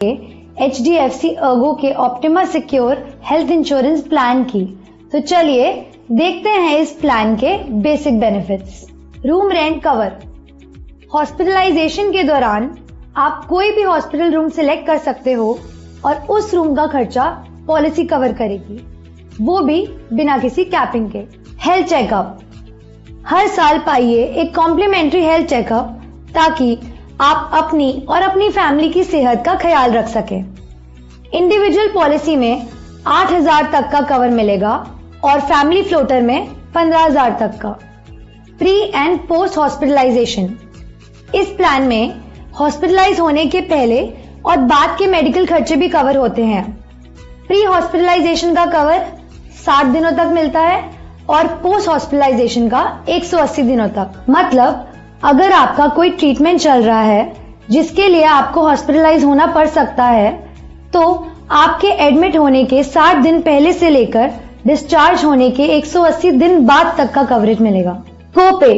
HDFC ERGO के Optima secure health insurance plan की। तो चलिए देखते हैं इस प्लान के basic benefits. Room rent cover. Hospitalisation के दौरान आप कोई भी हॉस्पिटल रूम सिलेक्ट कर सकते हो और उस रूम का खर्चा पॉलिसी कवर करेगी, वो भी बिना किसी कैपिंग के। Health checkup. हर साल पाइए एक कॉम्प्लीमेंट्री हेल्थ चेकअप ताकि आप अपनी और अपनी फैमिली की सेहत का ख्याल रख सकें। इंडिविजुअल पॉलिसी में 8,000 तक का कवर मिलेगा और फैमिली फ्लोटर में 15,000 तक का। Pre and post hospitalisation. इस प्लान में हॉस्पिटलाइज होने के पहले और बाद के मेडिकल खर्चे भी कवर होते हैं। प्री हॉस्पिटलाइजेशन का कवर 60 दिनों तक मिलता है और पोस्ट हॉस्पिटलाइजेशन का 180 दिनों तक। मतलब अगर आपका कोई ट्रीटमेंट चल रहा है जिसके लिए आपको हॉस्पिटलाइज होना पड़ सकता है, तो आपके एडमिट होने के 60 दिन पहले से लेकर डिस्चार्ज होने के 180 दिन बाद तक का कवरेज मिलेगा। कोपे।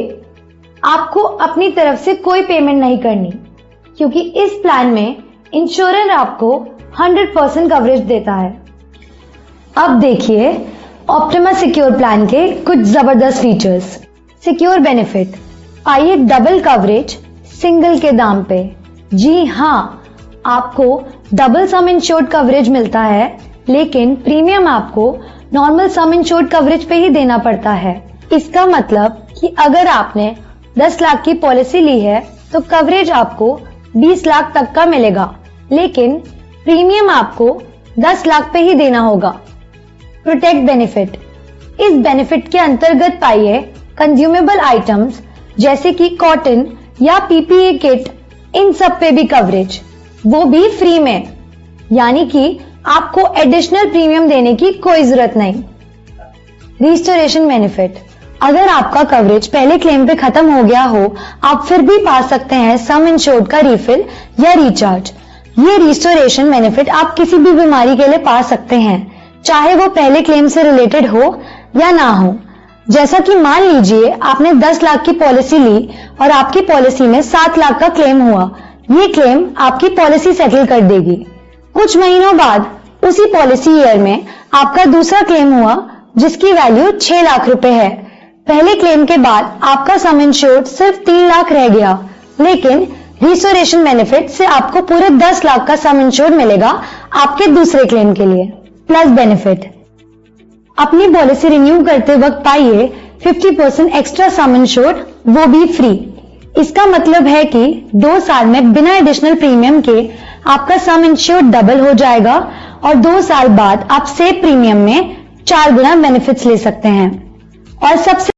आपको अपनी तरफ से कोई पेमेंट नहीं करनी, क्योंकि इस प्लान में इंश्योरर आपको 100% कवरेज देता है। अब देखिए ऑप्टिमा सिक्योर प्लान के कुछ जबरदस्त फीचर्स। Secure benefit. आइए डबल कवरेज सिंगल के दाम पे। जी हाँ, आपको डबल सम इंश्योर्ड कवरेज मिलता है, लेकिन प्रीमियम आपको नॉर्मल सम इंश्योर्ड कवरेज पे ही देना पड़ता है। इसका मतलब कि अगर आपने 10 लाख की पॉलिसी ली है तो कवरेज आपको 20 लाख तक का मिलेगा, लेकिन प्रीमियम आपको 10 लाख पे ही देना होगा। Protect benefit. इस बेनिफिट के अंतर्गत पाइए कंज्यूमेबल आइटम्स जैसे कि कॉटन या PPE किट, इन सब पे भी कवरेज, वो भी फ्री में, यानी कि आपको एडिशनल प्रीमियम देने की कोई जरूरत नहीं। Restoration benefit. अगर आपका कवरेज पहले क्लेम पे खत्म हो गया हो, आप फिर भी पा सकते हैं सम इंश्योर्ड का रिफिल या रिचार्ज। ये रिस्टोरेशन बेनिफिट आप किसी भी बीमारी के लिए पा सकते हैं, चाहे वो पहले क्लेम से रिलेटेड हो या ना हो। जैसा कि मान लीजिए आपने 10 लाख की पॉलिसी ली और आपकी पॉलिसी में 7 लाख का क्लेम हुआ, ये क्लेम आपकी पॉलिसी सेटल कर देगी। कुछ महीनों बाद उसी पॉलिसी ईयर में आपका दूसरा क्लेम हुआ जिसकी वैल्यू 6 लाख रुपए है। पहले क्लेम के बाद आपका सम इंश्योर्ड सिर्फ 3 लाख रह गया, लेकिन रिस्टोरेशन बेनिफिट से आपको पूरे 10 लाख का सम इंश्योर्ड मिलेगा आपके दूसरे क्लेम के लिए। Plus benefit. अपनी पॉलिसी रिन्यू करते वक्त पाइए 50% एक्स्ट्रा सम इंश्योर्ड, वो भी फ्री। इसका मतलब है कि 2 साल में बिना एडिशनल प्रीमियम के आपका सम इंश्योर्ड डबल हो जाएगा और 2 साल बाद आप सेम प्रीमियम में 4 गुना बेनिफिट्स ले सकते हैं। और सबसे